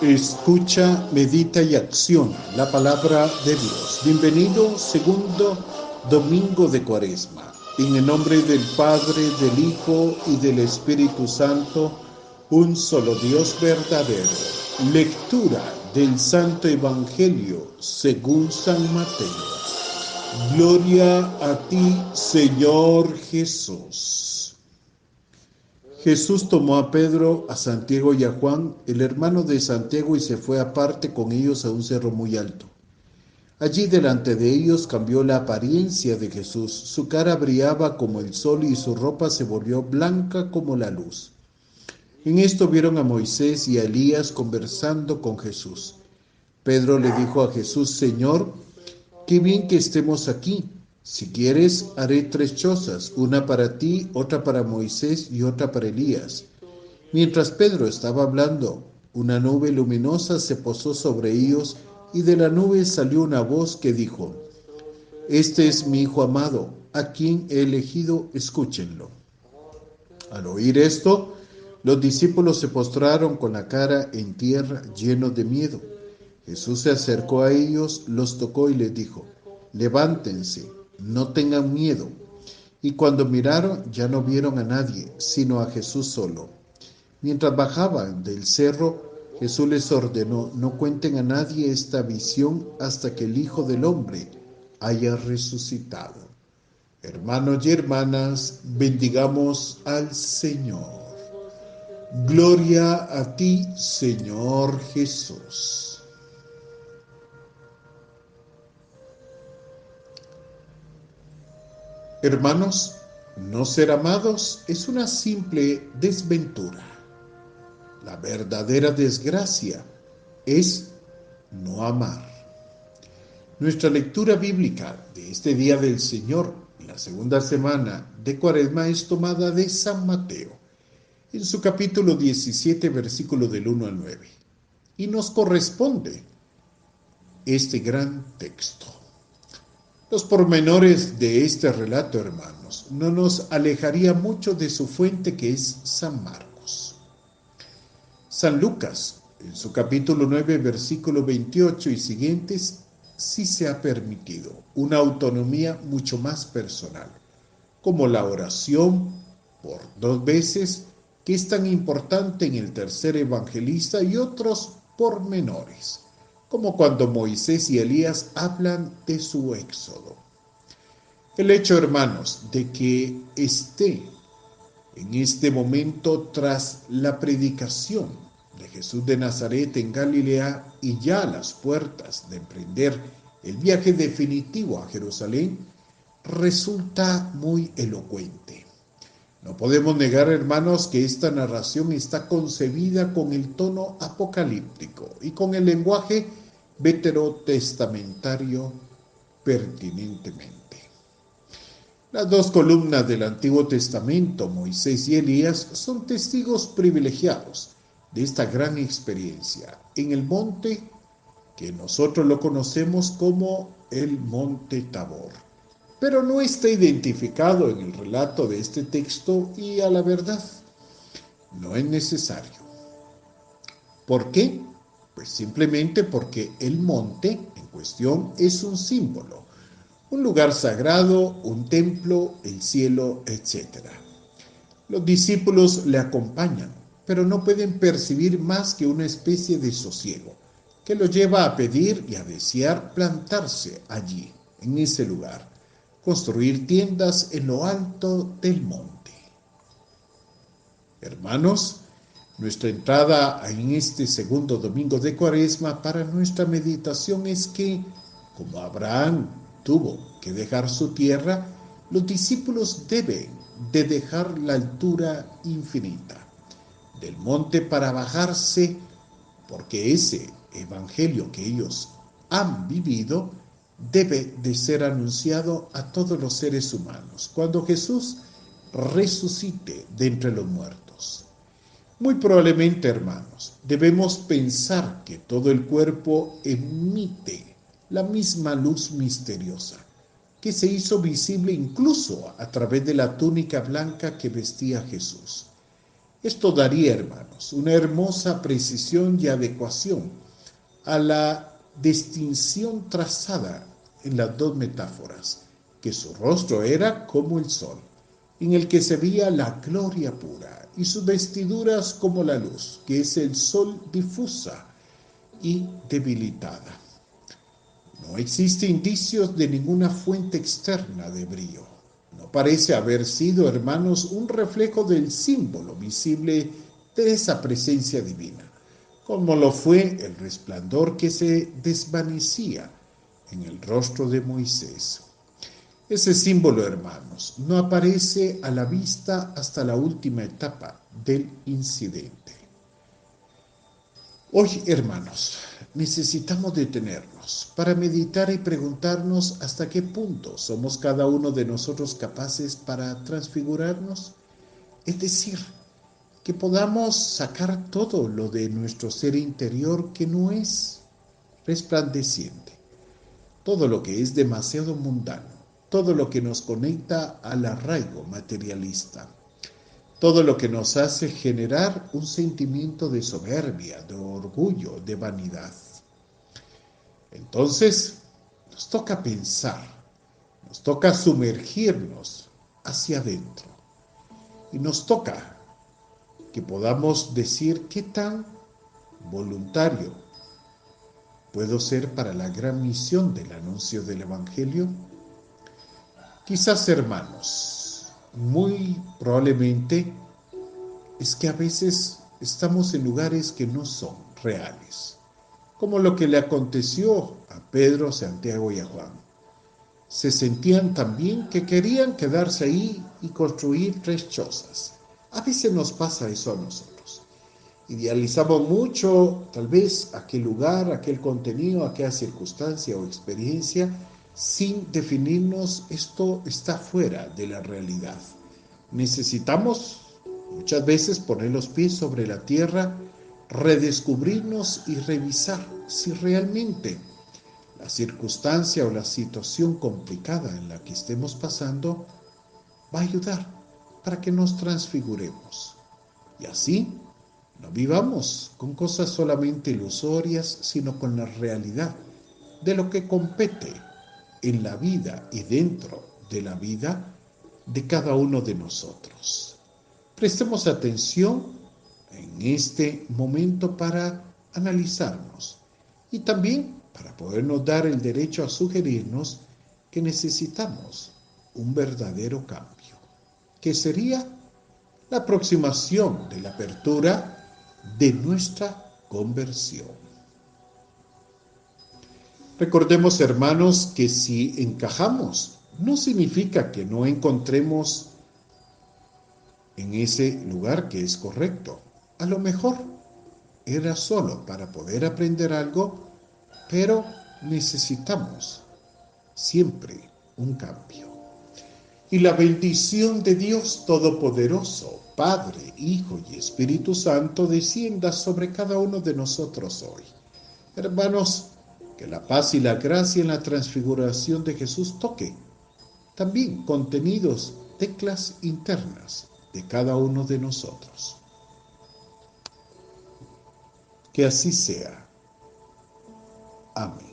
Escucha, medita y acciona la palabra de Dios. Bienvenido, segundo domingo de Cuaresma. En el nombre del Padre, del Hijo y del Espíritu Santo, un solo Dios verdadero. Lectura del Santo Evangelio según San Mateo. Gloria a ti, Señor Jesús. Jesús tomó a Pedro, a Santiago y a Juan, el hermano de Santiago, y se fue aparte con ellos a un cerro muy alto. Allí delante de ellos cambió la apariencia de Jesús. Su cara brillaba como el sol y su ropa se volvió blanca como la luz. En esto vieron a Moisés y a Elías conversando con Jesús. Pedro le dijo a Jesús: Señor, qué bien que estemos aquí. Si quieres, haré 3 chozas, una para ti, otra para Moisés y otra para Elías. Mientras Pedro estaba hablando, una nube luminosa se posó sobre ellos y de la nube salió una voz que dijo: Este es mi Hijo amado, a quien he elegido, escúchenlo. Al oír esto, los discípulos se postraron con la cara en tierra, llenos de miedo. Jesús se acercó a ellos, los tocó y les dijo: Levántense, no tengan miedo. Y cuando miraron, ya no vieron a nadie, sino a Jesús solo. Mientras bajaban del cerro, Jesús les ordenó: no cuenten a nadie esta visión hasta que el Hijo del Hombre haya resucitado. Hermanos y hermanas, bendigamos al Señor. Gloria a ti, Señor Jesús. Hermanos, no ser amados es una simple desventura. La verdadera desgracia es no amar. Nuestra lectura bíblica de este Día del Señor, la segunda semana de Cuaresma, es tomada de San Mateo, en su capítulo 17, versículo del 1 al 9. Y nos corresponde este gran texto. Los pormenores de este relato, hermanos, no nos alejaría mucho de su fuente, que es San Marcos. San Lucas, en su capítulo 9, versículo 28 y siguientes, sí se ha permitido una autonomía mucho más personal, como la oración por 2 veces, que es tan importante en el tercer evangelista, y otros pormenores, como cuando Moisés y Elías hablan de su éxodo. El hecho, hermanos, de que esté en este momento tras la predicación de Jesús de Nazaret en Galilea y ya a las puertas de emprender el viaje definitivo a Jerusalén, resulta muy elocuente. No podemos negar, hermanos, que esta narración está concebida con el tono apocalíptico y con el lenguaje veterotestamentario pertinentemente. Las 2 columnas del Antiguo Testamento, Moisés y Elías, son testigos privilegiados de esta gran experiencia en el monte que nosotros lo conocemos como el Monte Tabor. Pero no está identificado en el relato de este texto y, a la verdad, no es necesario. ¿Por qué? Pues simplemente porque el monte en cuestión es un símbolo, un lugar sagrado, un templo, el cielo, etc. Los discípulos le acompañan, pero no pueden percibir más que una especie de sosiego que los lleva a pedir y a desear plantarse allí, en ese lugar, construir tiendas en lo alto del monte. Hermanos, nuestra entrada en este segundo domingo de Cuaresma para nuestra meditación es que, como Abraham tuvo que dejar su tierra, los discípulos deben de dejar la altura infinita del monte para bajarse, porque ese evangelio que ellos han vivido debe de ser anunciado a todos los seres humanos cuando Jesús resucite de entre los muertos. Muy probablemente, hermanos, debemos pensar que todo el cuerpo emite la misma luz misteriosa que se hizo visible incluso a través de la túnica blanca que vestía Jesús. Esto daría, hermanos, una hermosa precisión y adecuación a la distinción trazada en las dos metáforas, que su rostro era como el sol, en el que se veía la gloria pura, y sus vestiduras como la luz, que es el sol difusa y debilitada. No existe indicios de ninguna fuente externa de brillo. No parece haber sido, hermanos, un reflejo del símbolo visible de esa presencia divina, como lo fue el resplandor que se desvanecía en el rostro de Moisés. Ese símbolo, hermanos, no aparece a la vista hasta la última etapa del incidente. Hoy, hermanos, necesitamos detenernos para meditar y preguntarnos hasta qué punto somos cada uno de nosotros capaces para transfigurarnos, es decir, que podamos sacar todo lo de nuestro ser interior que no es resplandeciente, todo lo que es demasiado mundano, todo lo que nos conecta al arraigo materialista, todo lo que nos hace generar un sentimiento de soberbia, de orgullo, de vanidad. Entonces, nos toca pensar, nos toca sumergirnos hacia adentro y nos toca que podamos decir qué tan voluntario puedo ser para la gran misión del anuncio del Evangelio. Quizás, hermanos, muy probablemente es que a veces estamos en lugares que no son reales, como lo que le aconteció a Pedro, Santiago y a Juan. Se sentían tan bien que querían quedarse ahí y construir 3 chozas. A veces nos pasa eso a nosotros. Idealizamos mucho, tal vez, aquel lugar, aquel contenido, aquella circunstancia o experiencia, sin definirnos, esto está fuera de la realidad. Necesitamos muchas veces poner los pies sobre la tierra, redescubrirnos y revisar si realmente la circunstancia o la situación complicada en la que estemos pasando va a ayudar para que nos transfiguremos. Y así no vivamos con cosas solamente ilusorias, sino con la realidad de lo que compete en la vida y dentro de la vida de cada uno de nosotros. Prestemos atención en este momento para analizarnos y también para podernos dar el derecho a sugerirnos que necesitamos un verdadero cambio, que sería la aproximación de la apertura de nuestra conversión. Recordemos, hermanos, que si encajamos, no significa que no encontremos en ese lugar que es correcto. A lo mejor era solo para poder aprender algo, pero necesitamos siempre un cambio. Y la bendición de Dios Todopoderoso, Padre, Hijo y Espíritu Santo, descienda sobre cada uno de nosotros hoy. Hermanos, que la paz y la gracia en la transfiguración de Jesús toque también contenidos, teclas internas de cada uno de nosotros. Que así sea. Amén.